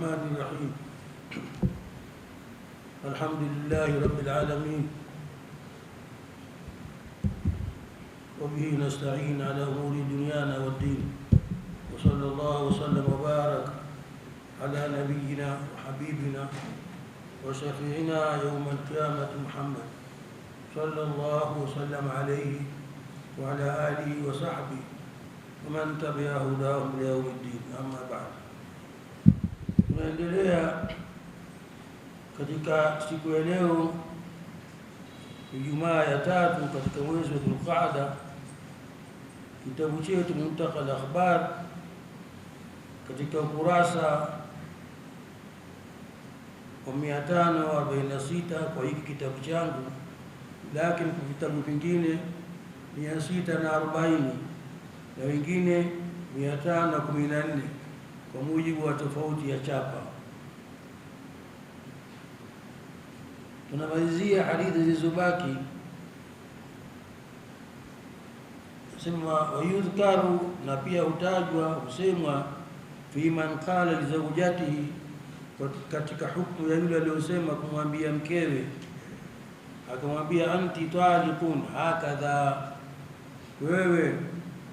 الرحمن الرحيم الحمد لله رب العالمين وبه نستعين على أمور دنيانا والدين وصلى الله وسلم وبارك على نبينا وحبيبنا وشفيعنا يوم القيامة محمد صلى الله وسلم عليه وعلى آله وصحبه ومن تبع هداهم ليوم الدين. أما بعد, tunaendelea katika siku ya leo Ijumaa ya 3 katika mwezi wa Dhulqaada, kitabu chetu Muntaqa al-Akhbar katika ukurasa wa 546 kwa hiki kitabu changu, lakini kwa vitabu vingine 640 na wengine 514 kwa mujibu wa tofauti ya chapa. Tunamalizia hadithi zilizobaki. Sema wayudhkaru, na pia utajwa husemwa fi man qala li zawjatihi, katika hukumu ya yule aliyosema kumwambia mkewe, akamwambia anti taliqun hakadha, wewe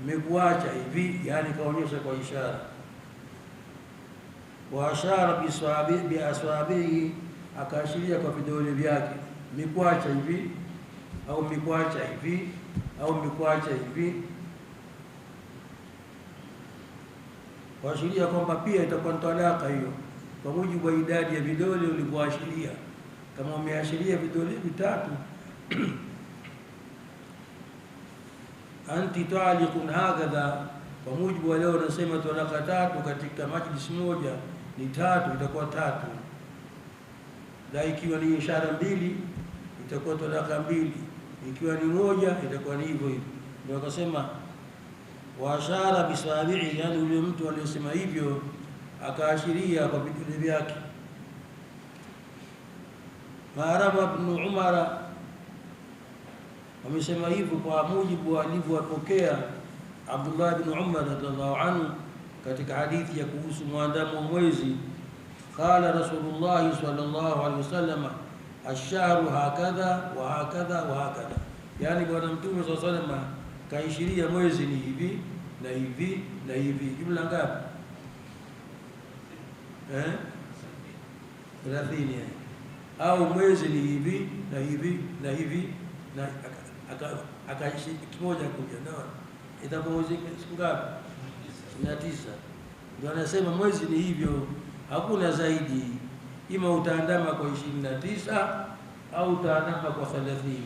nimekuacha hivi, yani kaonyesha kwa ishara. Wa ashara bi aswabihi, akaashiria kwa vidole vyake, nimekuacha hivi au nimekuacha hivi au nimekuacha hivi, kuashiria kwamba pia itakuwa talaka hiyo kwa mujibu wa idadi ya vidole ulivyoashiria. Kama umeashiria vidole vitatu anti taliqun hakadha, kwa mujibu wa leo unasema talaka 3 katika majlis moja ni 3, itakuwa 3. Na ikiwa ni ishara 2 itakuwa talaka 2, ikiwa ni moja itakuwa ni hivyo hivyo. Ndio akasema wa ashara bisabi'i, yani yule mtu aliyosema hivyo akaashiria kwa vidole vyake. Maaraba ibn Umar amesema hivyo kwa mujibu alivyopokea Abdullah ibn Umar radhiallahu anhu katika hadithi ya kuhusu muandamo mwezi. Qala Rasulullah sallallahu alaihi wasallam ash-shahru hakadha wa hakadha wa hakadha, yani bwana mtume sallallahu alaihi wasallam kaishiria mwezi ni hivi na hivi na hivi. Jumla ngapi? 30. Au mwezi ni hivi na hivi na hivi, na akaishi kimoja kuja nao, itakuwa mwezi siku ngapi? 9. Ndio anasema mwezi ni hivyo, hakuna zaidi. Ima utaandama kwa 29 au utaandama kwa 30,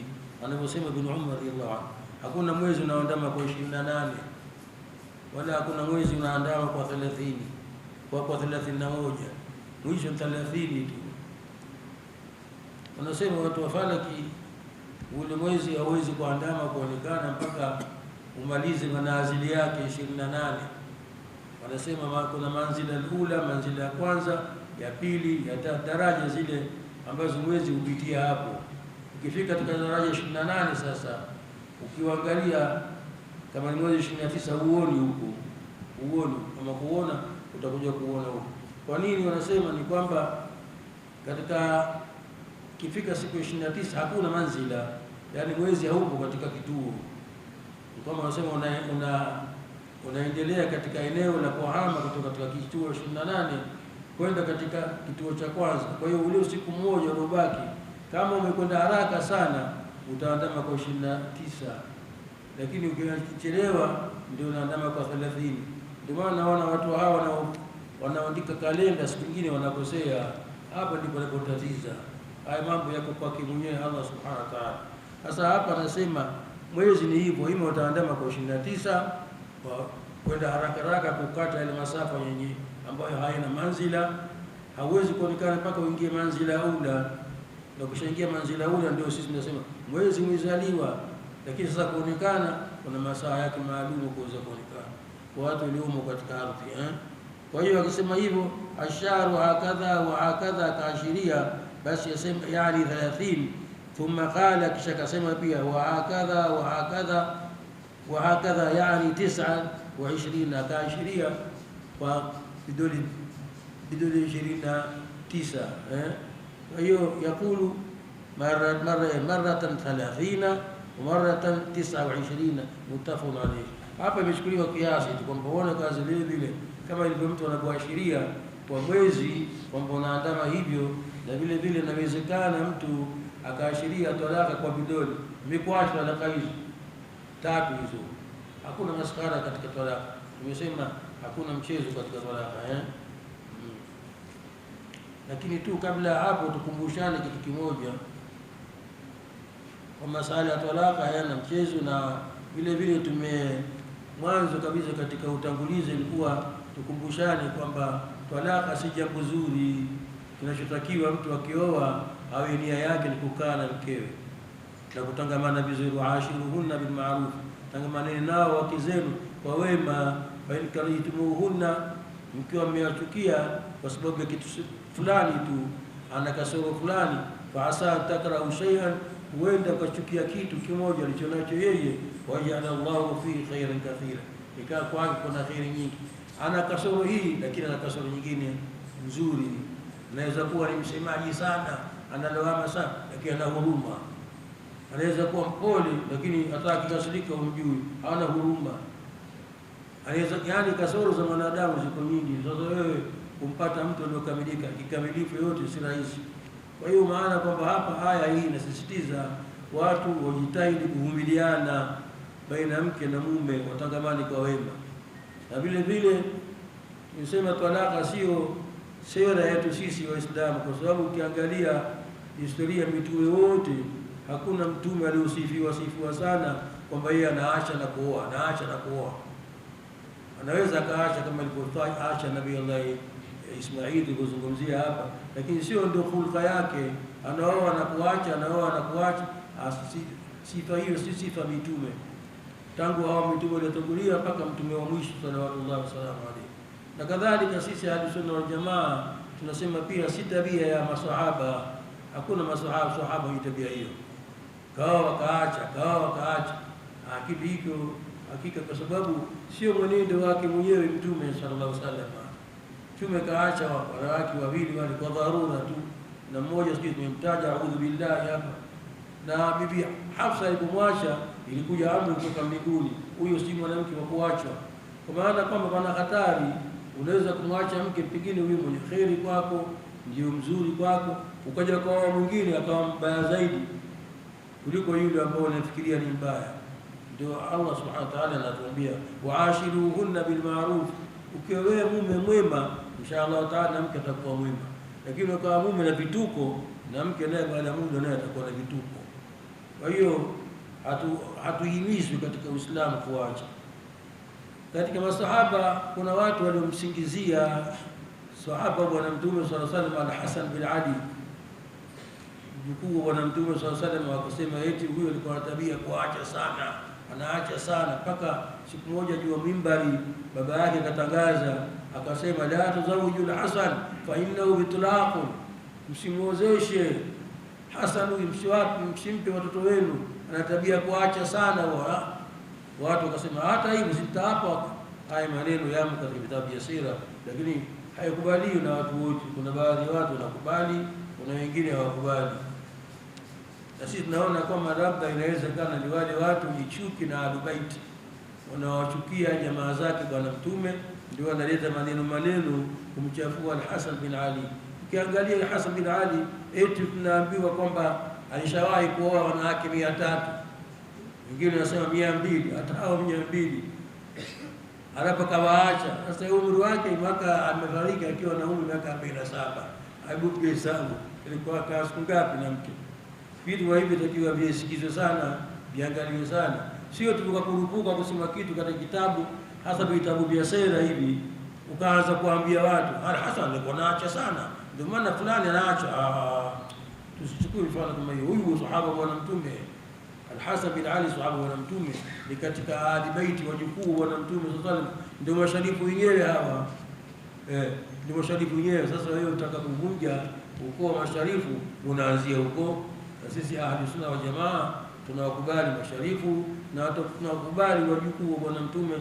anavyosema Ibn Umar radhiallahu anhu. Hakuna mwezi unaandama kwa 28 wala hakuna mwezi unaandama kwa 30 kwa 31, mwisho 30 tu. Wanasema watu wa falaki ule mwezi hauwezi kuandama kuonekana mpaka umalize manazili yake 28. Wanasema kuna manzila alula, manzila ya kwanza, ya pili, ya daraja zile ambazo mwezi hupitia hapo. Ukifika katika daraja 28 sasa, ukiangalia kama ni mwezi 29 huoni huko, huoni. Kama kuona utakuja kuona huko. Kwa nini wanasema? Ni kwamba katika kifika siku 29 hakuna manzila, yani mwezi haupo katika kituo. Kama wanasema unaendelea katika eneo la kuhama kutoka katika kituo 28 kwenda katika kituo cha kwanza. Kwa hiyo ule usiku mmoja uliobaki, kama umekwenda haraka sana utaandama kwa 29, lakini ukichelewa ndio unaandama kwa 30. Ndio maana naona watu hawa wanaandika kalenda, siku nyingine wanakosea. Hapa ndipo wanapotatiza. Haya mambo yako kwa mwenyewe Allah subhanahu wa ta'ala. Sasa hapa anasema mwezi ni hivyo, ima utaandama kwa 29 kwa kwenda haraka haraka kukata ile masafa yenye ambayo haina manzila. Hauwezi kuonekana mpaka uingie manzila ula, na ukishaingia manzila ula ndio sisi tunasema mwezi umezaliwa. Lakini sasa kuonekana kuna masaa yake maalum kuweza kuonekana kwa watu waliomo katika ardhi. Kwa hiyo akisema hivyo asharu hakadha wa hakadha, kaashiria basi yasema yani 30. Thumma qala, kisha kasema pia wa hakadha wa hakadha wa hakadha, yani 29, kaashiria kwa vidole vidole 29. Kwa hiyo yakulu maratan 30 wa maratan 29 muttafaqun alayh. Hapa imechukuliwa kiasi tu kwamba uone kazi vile vile kama ilivyo mtu anapoashiria kwa mwezi kwamba unaandama hivyo, na vile vile inawezekana mtu akaashiria talaka kwa vidole. Nimekuacha talaka hizo 3 hizo. Hakuna maskara katika talaka. Tumesema hakuna mchezo katika talaka Lakini tu kabla hapo tukumbushane kitu kimoja, kwa masala ya talaka hayana mchezo, na vile vile mwanzo kabisa katika utangulizi ilikuwa tukumbushane kwamba talaka si jambo zuri. Kinachotakiwa mtu akioa awe nia yake ni kukaa na mkewe na kutangamana vizuri. Waashiruhunna bil ma'ruf, tangamaneni nao wake zenu kwa wema. Fa in karihtumuhunna, mkiwa mmewachukia kwa sababu ya kitu fulani tu, ana kasoro fulani, fa asa takrahu shay'an, huenda ukachukia kitu kimoja alichonacho yeye, waja'ala Allahu fihi khairan kathira, ikawa kwake kuna khairi nyingi. Ana kasoro hii lakini ana kasoro nyingine nzuri. Anaweza kuwa ni msemaji sana, analawama sana, lakini ana huruma. Anaweza kuwa mpole lakini hata akikasirika umjui, hana huruma. Anaweza, yani kasoro za mwanadamu ziko nyingi. Sasa wewe kumpata mtu aliyokamilika kikamilifu yote si rahisi. Kwa hiyo maana kwamba hapa aya hii inasisitiza watu wajitahidi kuvumiliana baina mke na mume, watangamani kwa wema. Na vile vile nisema talaka sio sera yetu sisi Waislamu, kwa sababu ukiangalia historia mitume wote hakuna mtume aliyosifiwa sana kwamba yeye anaacha na kuoa, anaacha na kuoa. Anaweza akaacha kama alivyoacha Nabii Allah Ismail tulizungumzia hapa, lakini sio ndio hulka yake. Anaoa na kuacha, anaoa na kuacha. Sifa hiyo si sifa mitume, tangu hao mitume waliotangulia mpaka mtume wa mwisho sallallahu alaihi wasallam. Na kadhalika sisi Ahlusunna wal Jamaa tunasema pia si tabia ya maswahaba. Hakuna maswahaba hii tabia hiyo, kawa wakaacha. Kitu hicho hakika, kwa sababu sio mwenendo wake mwenyewe mtume sallallahu alaihi wasallam. Mtume kaacha wanawake wawili wale kwa dharura tu, na mmoja sisi tumemtaja, a'udhu billahi hapa. Na bibi Hafsa alipomwacha ilikuja amri kutoka mbinguni, huyo si mwanamke wa kuachwa, kwa maana kwamba pana hatari. Unaweza kumwacha mke pengine huyo mwenye kheri kwako, ndio mzuri kwako, ukaja kwa mwingine akawa mbaya zaidi kuliko yule ambao unafikiria ni mbaya. Ndio Allah subhanahu wa ta'ala anatuambia waashiruhunna bil ma'ruf. Ukiwa wewe mume mwema, inshallah ta'ala mke atakuwa mwema. Lakini ukiwa mume na vituko, na mke naye baada ya muda naye atakuwa na vituko. Kwa hiyo hatuhimizwi katika Uislamu kuacha. Katika masahaba kuna watu waliomsingizia sahaba bwana Mtume sallallahu alaihi wasallam al-Hasan bin Ali, mjukuu bwana Mtume sallallahu alaihi wasallam, wakasema eti huyo alikuwa na tabia kuacha sana, anaacha sana. Mpaka siku moja juu ya mimbari baba yake akatangaza akasema, la tuzawiju al-Hasan fa innahu bitlaqun, msimuozeshe Hasan, msimpe watoto wenu, ana tabia kuacha sana. Watu wakasema hata hivyo sitapa. Haya maneno yamo katika vitabu vya sira, lakini haikubaliwi na watu wote. Kuna baadhi ya watu wanakubali, kuna wengine hawakubali. Na sisi tunaona kwamba labda inawezekana ni wale watu ni chuki na Ahlulbayt, wanawachukia jamaa zake bwana Mtume, ndio wanaleta maneno kumchafua Al-Hasan bin Ali. Ukiangalia Al-Hasan bin Ali eti tunaambiwa kwamba alishawahi kuoa wanawake 300, wengine wanasema 200, hata hao 200 anapokawaacha. Sasa umri wake mpaka amefariki akiwa na umri miaka 47. Hebu hesabu ilikuwa kwa siku ngapi na mke? Vitu hivi takiwa visikizwe sana, viangaliwe sana, sio tu kurupuka kusema kitu katika kitabu, hasa vitabu vya sera hivi ukaanza kuambia watu Al-Hasan alikuwa anaacha sana, ndio maana fulani anaacha. Tusichukue mfano kama hiyo. Huyu sahaba bwana Mtume Al-Hasan bin Ali, sahaba bwana Mtume, ni katika ahli baiti wajukuu bwana Mtume sallallahu alaihi wasallam, ndio masharifu wenyewe hawa, ndio masharifu wenyewe. Sasa wewe unataka kuvunja ukoo wa masharifu, unaanzia huko. Na sisi ahli sunna wa jamaa tunawakubali masharifu na tunawakubali wajukuu wa bwana Mtume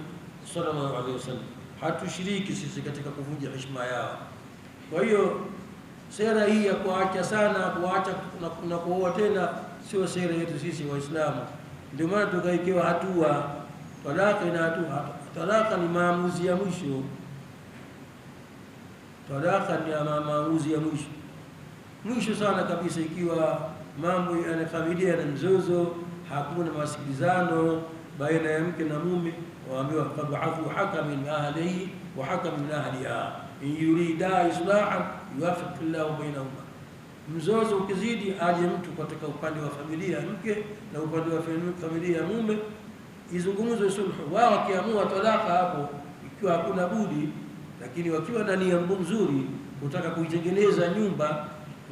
sallallahu alaihi wasallam. Hatushiriki sisi katika kuvunja heshima yao. Kwa hiyo sera hii ya kuacha sana, kuacha na kuoa tena sio sera yetu sisi Waislamu. Ndio maana tukaikiwa hatua talaka. Ina hatua. Talaka ni maamuzi ya mwisho. Talaka ni maamuzi ya mwisho sana kabisa, ikiwa mambo ya familia na mzozo, hakuna masikilizano baina ya mke na mume, waambiwa fab'athu hakaman min ahlihi wa hakaman min ahliha in yurida islahan yuwaffiq Allahu bainahuma. Mzozo ukizidi, aje mtu katika upande wa familia mke na upande wa familia mume, izungumzwe sulhu. Wao wakiamua talaka, hapo ikiwa hakuna budi, lakini wakiwa na nia nzuri kutaka kuitengeneza nyumba,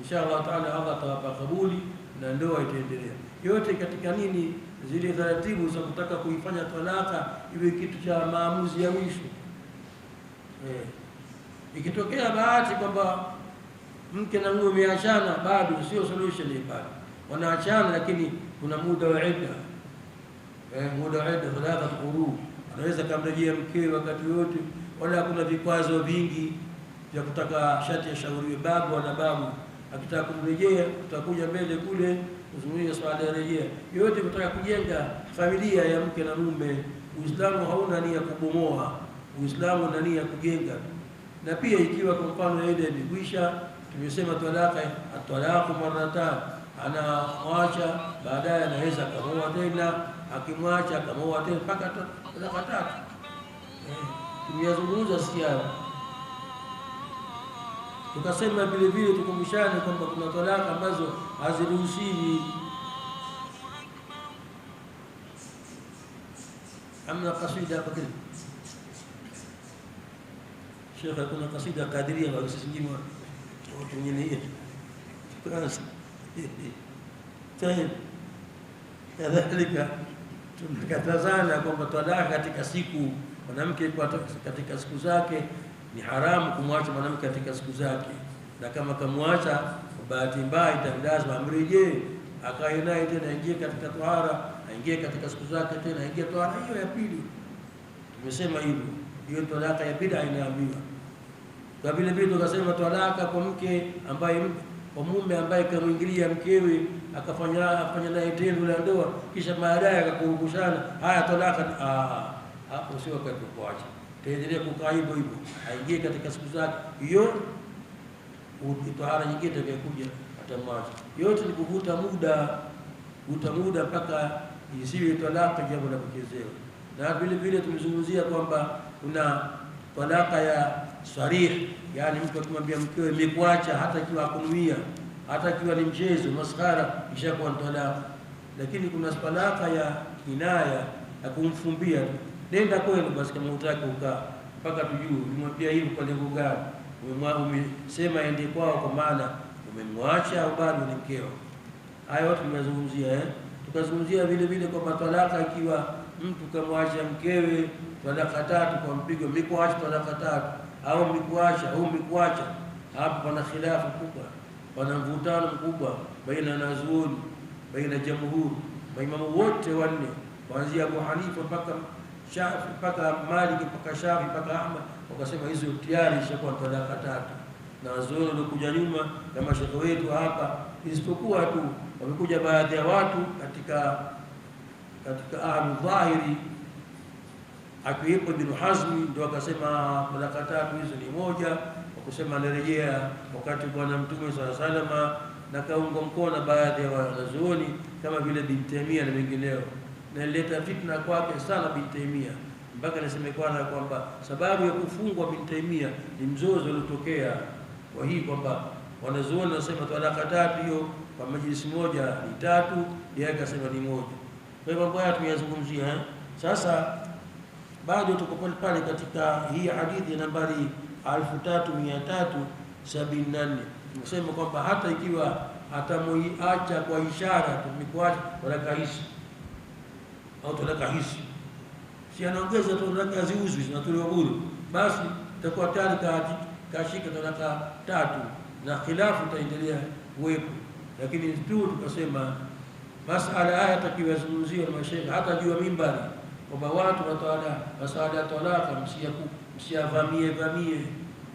inshallah taala Allah atawapa kabuli na ndoa itaendelea. Yote katika nini? Zile taratibu za kutaka kuifanya talaka iwe kitu cha maamuzi ya mwisho. Ikitokea bahati kwamba mke na mume wameachana, bado sio solution hii, bado wanaachana, lakini kuna muda wa idda. Muda wa idda 3 quru, anaweza kumrejea mke wakati wote, wala kuna vikwazo vingi vya kutaka shati ya shauriwe babu na babu. Akitaka kumrejea, tutakuja mbele kule kuzungumzia swala ya rejea. Yote kutaka kujenga familia ya mke na mume. Uislamu hauna nia kubomoa, Uislamu una nia kujenga. Na pia ikiwa kwa mfano ile imekwisha, tumesema talaka, at-talaqu marratan, anamwacha baadaye anaweza kamoa tena, akimwacha kamoa tena mpaka talaka 3. Tumeyazungumza sikia. Tukasema vile vile tukumbushane kwamba kuna talaka ambazo haziruhusiwi. Amna kasida hapa kile. Sheikh, kuna kasida kadiria na sisi ngine watu wengine hiyo. Tayeb. Kadhalika tunakatazana kwamba talaka katika siku, mwanamke katika siku zake ni haramu kumwacha mwanamke katika siku zake, na kama kamwacha bahati mbaya itandazwa amrejee, akae naye tena, aingie katika tohara, aingie katika siku zake tena, aingie tohara hiyo ya pili. Tumesema hivyo, hiyo talaka ya bid'a inaambiwa. Kwa vile vile tukasema talaka kwa mke ambaye, kwa mume ambaye kamwingilia mkewe akafanya naye tendo la ndoa, kisha baadaye akakurukushana, haya talaka, hapo sio wakati wa kuacha, taendelea kukaa hivyo hivyo, aingie katika siku zake. Hiyo tohara nyingine itakayokuja atamwacha. Yote ni kuvuta muda mpaka isiwe talaka jambo la kuchezewa. Na vile vile tumezungumzia kwamba kuna talaka ya sarih, yani mtu akimwambia mkewe nimekuacha, hata ikiwa hakunuia, hata ikiwa ni mchezo maskhara, ishakuwa talaka. Lakini kuna talaka ya kinaya, ya kumfumbia, nenda kwenu basi kama hutaki ukaa, mpaka tujue umemwambia hivi kwa lengo gani. Umesema ende kwao kwa maana umemwacha au bado ni mkeo. Hayo yote tumezungumzia. Tukazungumzia vile vile kwa talaka, ikiwa mtu kamwacha mkewe talaka 3 kwa mpigo, mikuacha talaka 3 au mikuacha au mikuacha, hapo pana khilafu kubwa, pana mvutano mkubwa baina ya wanazuoni, baina ya jamhuri, maimamu wote wanne kuanzia Abu Hanifa mpaka Shafi mpaka Malik mpaka Shafi mpaka Ahmad, wakasema hizo tayari ishakuwa talaka 3. Na wanazuoni walikuja nyuma kama shekhe wetu hapa, isipokuwa tu wamekuja baadhi ya watu katika ahlu dhahiri, akiwepo Ibn Hazmi, ndio akasema talaka 3 hizo ni moja, wakusema anarejea wakati bwana Mtume sallallahu alaihi wasallam, na kaunga mkono baadhi ya wanazuoni kama vile Ibn Taymiyyah na wengineo. Na ileta fitna kwake sana Ibn Taymiyyah, mpaka nasemekana kwamba sababu ya kufungwa Ibn Taymiyyah ni mzozo uliotokea kwa hii, kwamba wanazuoni wanasema talaka 3 hiyo kwa majlisi moja ni 3, yeye akasema ni moja. Kwa hivyo mambo haya tumeyazungumzia. Sasa bado tuko pale katika hii hadithi nambari 3374. Tunasema kwamba hata ikiwa atamuacha kwa ishara, tumekuacha talaka hisi au talaka hisi, si anaongeza talaka ziuzwi zinatolewa bure, basi itakuwa tayari kashika talaka 3 na khilafu itaendelea kuwepo. Lakini tu tukasema masala haya takiwazungumzia na mashaikh hata juu ya mimbari, kwamba watu watawala masala ya talaka msiyavamie,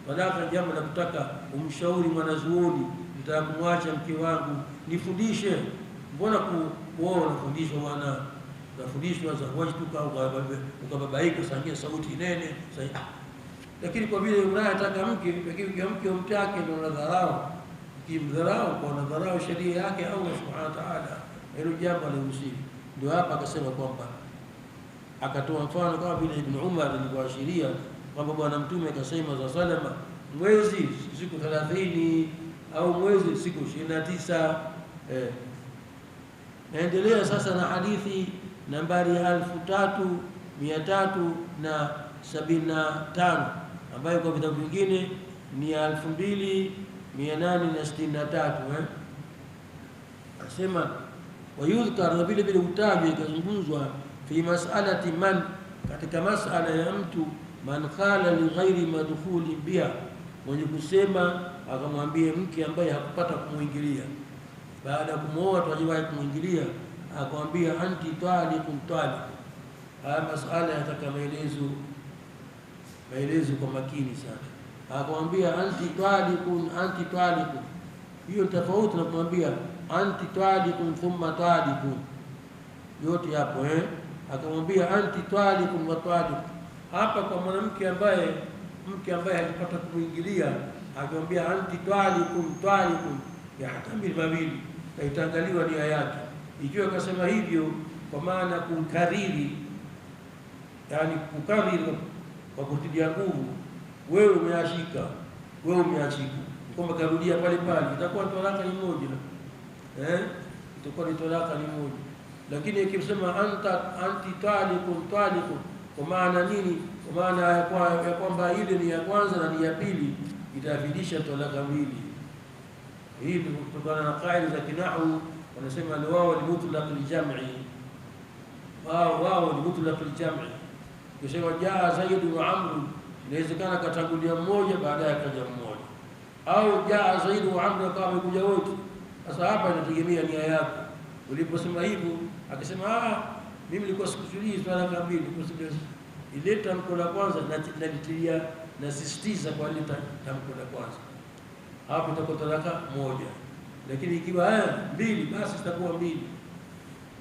talaka jambo la kutaka umshauri mwanazuoni, nitaka kumwacha mke wangu, nifundishe. Mbona kuoa unafundishwa bwana, unafundishwa zawajtuka, ukababaika sangia sauti nene lakini kwa vile unayetaka mke, lakini mke umtake ndio unadharau. Kimdharau kwa unadharau sheria yake Allah subhanahu wa ta'ala, hilo jambo aliruhusiwa. Ndio hapa akasema kwamba akatoa mfano kama vile Ibn Umar alivyoashiria kwamba bwana mtume akasema za salama, mwezi siku 30 au mwezi siku 29. Naendelea sasa na hadithi nambari 3375 ambayo kwa vitabu vingine ni 2863. Asema wayudhkar, na vile vile utabi ikazungumzwa fi mas'alati man, katika mas'ala ya mtu, man khala li ghairi madkhuli biha, mwenye kusema akamwambia mke ambaye hakupata kumuingilia, baada ya kumwoa tuwajiwahi kumuingilia, akamwambia anti taliqun taliq. Haya mas'ala yataka maelezo kwa makini sana. Akamwambia anti taliqun, anti taliqun, hiyo tofauti na kumwambia anti taliqun thumma taliqun, yote hapo akamwambia anti taliqun wa taliq. Hapa kwa mwanamke ambaye hajapata kumuingilia, akamwambia anti taliqun taliqun, yahtamil mawili, na itaangaliwa nia yake. Ikiwa akasema hivyo kwa maana kukariri, yani kukariri kwa kutilia nguvu, wewe umeachika, kwamba karudia pale pale, itakuwa talaka ni moja, itakuwa ni talaka ni moja. Lakini ikisema anti taliqun taliqun, kwa maana nini? Kwa maana ya kwamba ile ni ya kwanza na ni ya pili, itafidisha talaka mbili. Hii ni kutokana na kaida za kinahu, wanasema ni wao ni mutlaq al-jam'i, wao ni mutlaq al-jam'i. Kisema jaa Zaid wa Amr, inawezekana katangulia mmoja baadaye akaja mmoja, au jaa Zaid wa Amr kama amekuja wote. Sasa hapa inategemea nia yako. Uliposema hivyo akasema mimi nilikuwa sikusudia talaka mbili, ile tamko la kwanza nalitilia nasisitiza kwa ile tamko la kwanza, hapo itakuwa talaka moja. Lakini ikiwa mbili basi itakuwa mbili.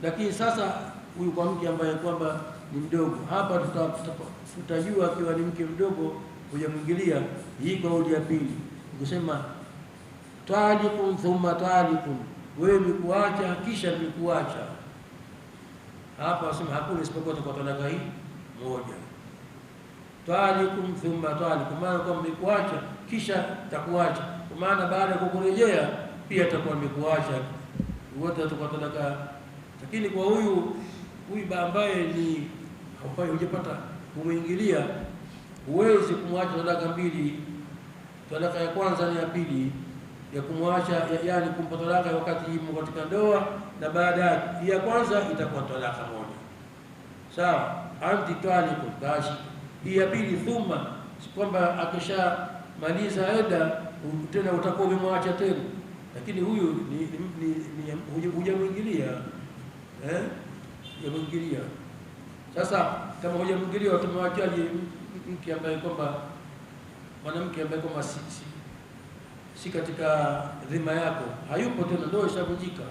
Lakini sasa huyu kwa mke ambaye kwamba ni mdogo, hapa tutajua akiwa ni mke mdogo hujamwingilia, hii kauli ya pili ukisema taliqun thumma taliqun, wewe mikuacha kisha mikuacha, hapa wasema hakuna isipokuwa kwa talaka hii moja. Taliqun thumma taliqun, maana kwamba mikuacha kisha takuacha, kwa maana baada ya kukurejea pia atakuwa mikuacha, wote watakuwa talaka. Lakini kwa huyu ambaye ni hujapata kumuingilia, huwezi kumwacha talaka mbili. Talaka ya kwanza ni ya pili ya kumwacha, yani kumpa talaka wakati yumo katika ndoa, na baada ya kwanza itakuwa talaka moja. Sawa, anti taliqun bashi. Hii ya pili thumma, kwamba akishamaliza eda tena utakuwa umemwacha tena, lakini huyu ni hujamwingilia, hujamwingilia. Sasa kama hujamwingilia utamwachaje mke ambaye kwamba mwanamke ambaye kwamba si katika dhima yako, hayupo tena, ndio ishavunjika,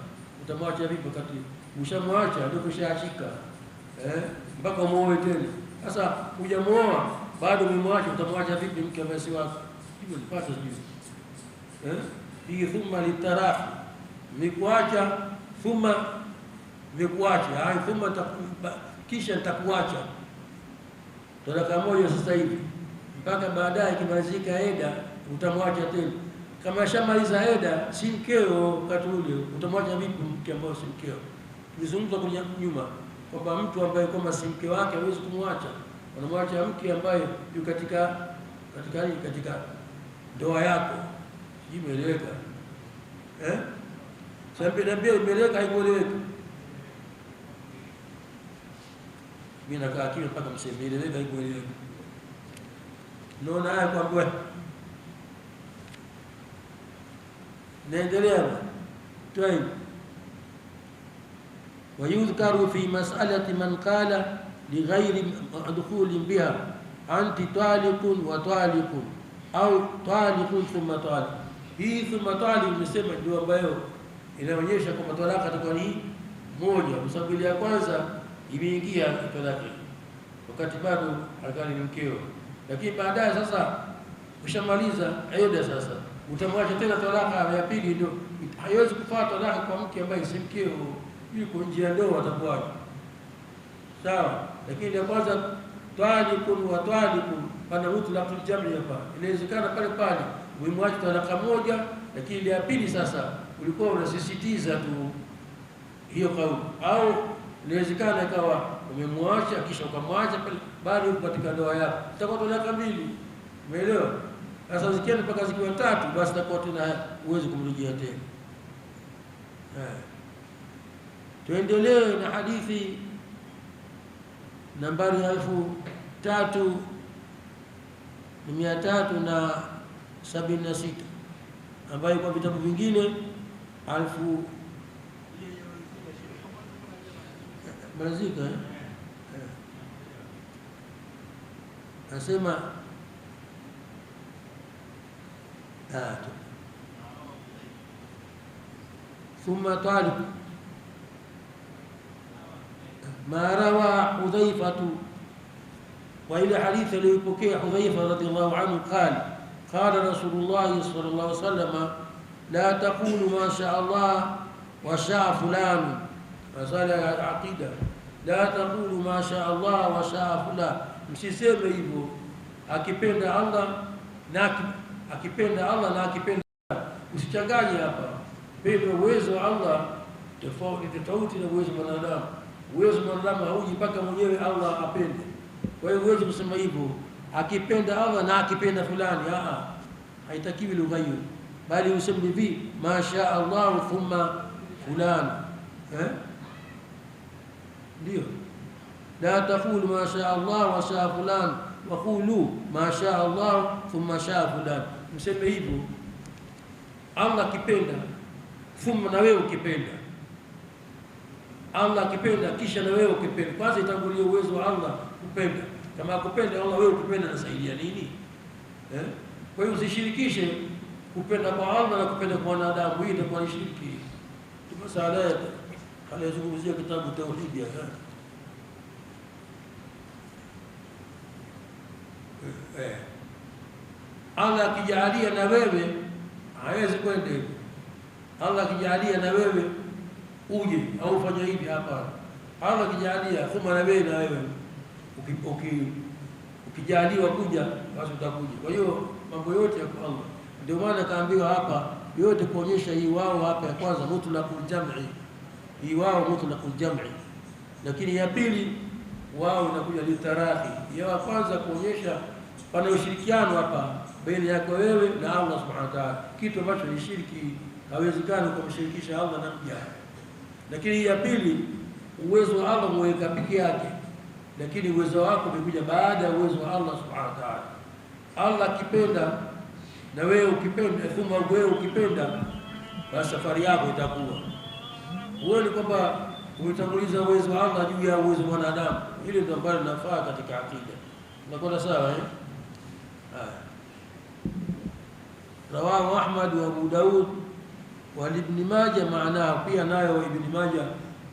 utamwacha vipi wakati ushamwacha ndio kishaachika mpaka muoe tena? Sasa hujamuoa bado umemwacha, utamwacha vipi mke ambaye si wako? Hivyo nipata sijui hii thumma litarahi, mikuacha thumma mikuacha, thumma kisha nitakuacha talaka moja sasa hivi, mpaka baadaye kimalizika eda utamwacha tena. Kama shamaliza eda si mkeo wakati ule, utamwacha vipi mke ambaye si mkeo? Tulizungumza kwenye nyuma kwamba mtu ambaye kwamba si mke wake hawezi kumwacha, anamwacha mke ambaye yuko katika ndoa yako. Imeeleweka sasa niambia, imeeleweka haikueleweka? Mimi nakaa kimya mpaka mseme imeeleweka haikueleweka. Naona haya kwamba naendelea طيب. ويذكر في مسألة من قال لغير مدخول بها أنت طالق وطالق، au taliqun thumma taliq. Hii thumma taliq nimesema ndio ambayo inaonyesha kwamba talaka itakuwa ni moja, kwa sababu ile ya kwanza imeingia talaka wakati bado akali ni mkeo, lakini baadaye sasa ushamaliza ayoda, sasa utamwacha tena talaka ya pili, ndio haiwezi kufuata talaka kwa mke ambaye si mkeo, yuko nje ya ndoa, atakuwa sawa. Lakini ya kwanza taliqun wa taliqun pana mutlaqul jam'i, hapa inawezekana pale pale umemwacha talaka moja, lakini ile ya pili sasa ulikuwa unasisitiza tu hiyo kauli, au inawezekana ikawa umemwacha kisha ukamwacha pale bado katika ndoa yako, itakuwa talaka mbili. Umeelewa? Sasa zikienda mpaka zikiwa tatu, basi itakuwa tena uweze kumrejea tena. Tuendelee na hadithi nambari 3376 ambayo kwa vitabu vingine Marazika nasema thumma talib ma rawa Hudhaifatu, wa ile hadithi aliyopokea Hudhaifa radhiallahu anhu, qala Rasulullah sallallahu alaihi wasallam la taqulu ma sha Allah wa sha fulan. Masala ya aqida, la taqulu ma sha Allah wa sha fulan, msiseme hivyo akipenda Allah na akipenda, usichanganye hapa. Pendo uwezo wa Allah tofauti na uwezo wa mwanadamu. Uwezo wa mwanadamu hauji mpaka mwenyewe Allah apende. Kwa hiyo uwezo kusema hivyo akipenda Allah na akipenda fulani, haitakiwi lugha hiyo, bali useme hivi ma sha Allah thumma fulani. Ndio, la taqulu ma sha Allah wa sha fulani wa qulu ma sha Allah thumma sha fulani. Mseme hivyo Allah akipenda, thumma na wewe ukipenda. Allah akipenda kisha na wewe ukipenda. Kwanza itangulie uwezo wa Allah kupenda. Kama akupenda Allah, wewe ukipenda, nasaidia nini? Kwa hiyo usishirikishe kupenda kwa Allah na kupenda kwa wanadamu, hii itakuwa ni shirki. Tumesala aliyezungumzia kitabu tauhid Allah akijalia na wewe hawezi kwenda hivyo. Allah akijalia na wewe uje au fanya hivi, hapa. Allah akijalia thumma na wewe ukijaliwa kuja, basi utakuja. Kwa hiyo mambo yote ya Allah, ndio maana kaambiwa hapa yote kuonyesha hii wao hapa ya kwanza mutlaqul jam'i, hii wao mutlaqul jam'i, lakini ya pili wao inakuja litarahi. Ya kwanza kuonyesha pana ushirikiano hapa baina yako wewe na Allah subhanahu wa ta'ala, kitu ambacho ni shirki, hawezekani kumshirikisha Allah na mja. Lakini ya pili uwezo wa Allah mweka peke yake, lakini uwezo wako umekuja baada ya uwezo wa Allah subhanahu wa ta'ala. Allah akipenda na wewe ukipenda, thumma wewe ukipenda, basi safari yako itakuwa wewe ni kwamba umetanguliza uwezo wa Allah juu ya uwezo wa mwanadamu. Hili ndio ambalo linafaa katika akida. Unakwenda sawa? Rawahu Ahmad wa Abu Daud wa Ibn Majah, maana pia nayo Ibn Majah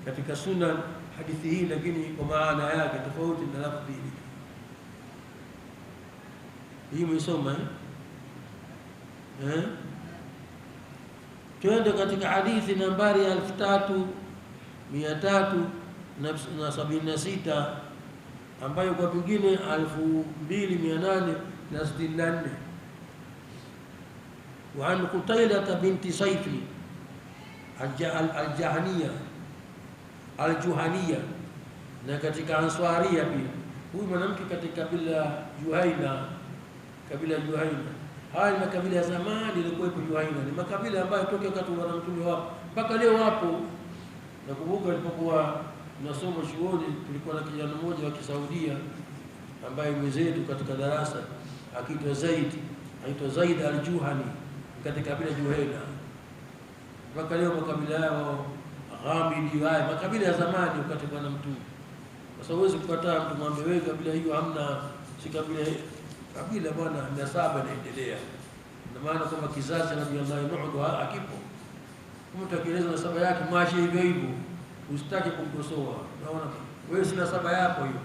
katika Sunan hadithi hii, lakini kwa maana yake tofauti na lafzi hili. Hii msoma Twende katika hadithi nambari 3376 ambayo kwa pengine 2864. Wa an Qutailah binti Sayfi al-Juhaniya, na katika Answaria pia. Huyu mwanamke katika kabila Juhaina, kabila Juhaina. Haya ni makabila ya zamani yalikuwepo Juhaina, ni makabila ambayo toka wakati wa mtume wapo mpaka leo wapo. Nakumbuka nilipokuwa nasoma chuoni, tulikuwa na kijana mmoja wa Kisaudia ambaye mwenzetu katika darasa akiitwa Zaid al-Juhani katika kabila Juhaina. Mpaka leo makabila yao Ghamidi, haya makabila ya zamani wakati wa mtume. Sasa huwezi kukataa mtu mwambie wewe kabila hiyo hamna, si kabila kabila bwana, nasaba inaendelea. Ndio maana kama kizazi cha Nabii Allah Nuh hakipo, mtu akieleza nasaba yake mwache hivyo hivyo, usitaki kumkosoa. Unaona wewe si nasaba yako hiyo,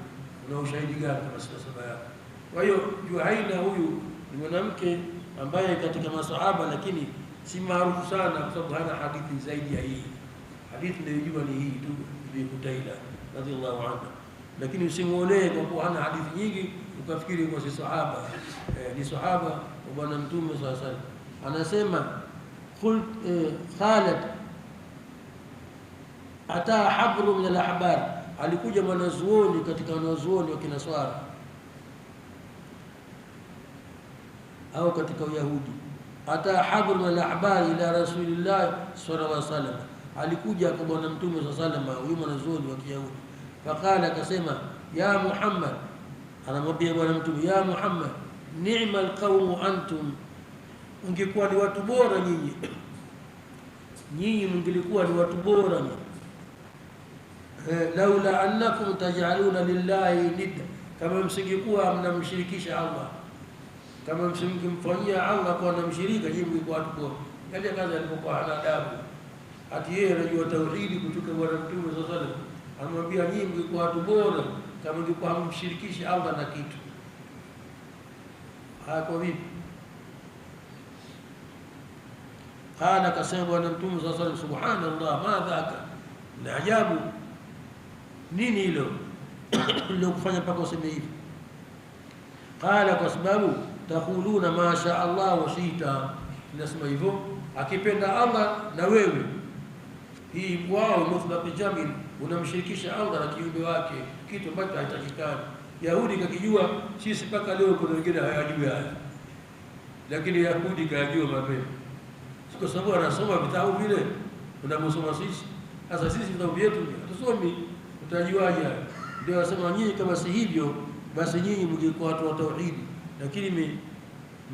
una ushahidi gani kama si nasaba yako? Kwa hiyo Juhaina huyu ni mwanamke ambaye katika masahaba, lakini si maarufu sana kwa sababu hana hadithi zaidi ya hii. Hadithi niliyojua ni hii tu, Bi Kutaila radhiallahu anha, lakini usimuolee kwa kuwa hana hadithi nyingi ukafikiri kwa si sahaba. Ni sahaba wa Bwana Mtume sallallahu alaihi wasallam. Anasema qalat ata habru min al-ahbar, alikuja mwanazuoni katika wanazuoni wa Kinaswara au katika Uyahudi. Ata habru min al-ahbar ila Rasulillah sallallahu alaihi wasallam, alikuja kwa Bwana Mtume sallallahu alaihi wasallam, huyu mwanazuoni wa Kiyahudi. Faqala, akasema ya Muhammad, anamwambia Bwana Mtume, ya Muhammad, ni'mal qaumu antum, ungekuwa ni watu bora nyinyi mngelikuwa ni watu bora laula annakum taj'aluna lillahi nidda, kama msingekuwa mnamshirikisha Allah, kama msingimfanyia Allah kwa namshirika, nyinyi mngekuwa watu bora. Kaja kaza alipokuwa hana adabu, ati yeye anajua tauhidi kutoka Bwana Mtume sallallahu alaihi wasallam, anamwambia nyinyi mngekuwa watu bora kama mngekuwa hamshirikishi Allah na kitu. Kwa vipi? Qala, kasema Bwana Mtume sallallahu alaihi wasallam, subhanallah, ma dhaka, na ajabu nini hilo ndio kufanya mpaka useme hivi? Qala, kwa sababu taquluna ma sha Allah wa shita, nasema hivyo akipenda Allah na wewe. Hii wao muthlaq jamil, unamshirikisha Allah na kiumbe wake, kitu ambacho haitakikani. Yahudi kakijua, sisi mpaka leo kuna wengine hayajui haya, lakini Yahudi kayajua mapema, kwa sababu anasoma vitabu vile unamsoma sisi. Sasa sisi vitabu vyetu hatusomi, utajuaje? Ndio wasema nyinyi kama si hivyo basi nyinyi mngekuwa watu wa tauhidi, lakini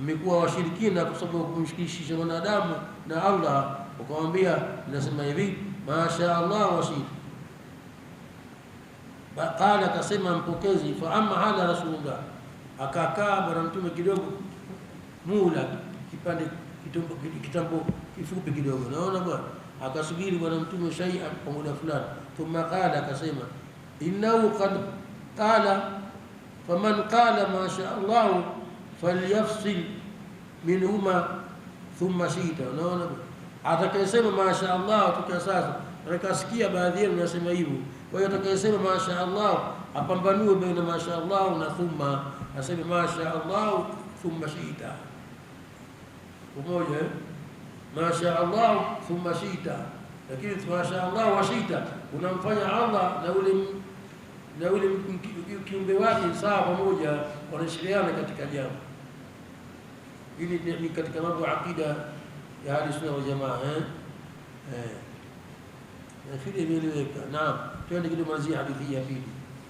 mmekuwa washirikina kwa sababu kumshirikisha wanadamu na Allah. Ukamwambia nasema hivi masha Allah wa shita. Qala, kasema mpokezi, fa amma hala Rasulullah, akakaa Bwana Mtume kidogo, mula kipande kitambo kifupi kidogo, naona bwana, akasubiri Bwana Mtume shay'an kwa muda fulani. Thumma qala, akasema innahu qad qala faman qala ma sha Allah falyafsil minhuma thumma shita. Unaona bwana, atakayesema ma sha Allah tukia sasa, akasikia baadhi yao nasema hivyo. Kwa hiyo atakayesema ma sha Allah apambanue baina ma sha Allah na thumma, aseme ma sha Allah thumma shita, umoja ma sha Allah thumma shita. Lakini ma sha Allah wa shita unamfanya Allah na ule kiumbe wake sawa pamoja, wanashiriana katika jambo hili. Ni katika mambo ya akida ya Ahli Sunna wal Jamaa. Nafikiri imeeleweka. Naam, twende kidogo malizia hadithi ya pili.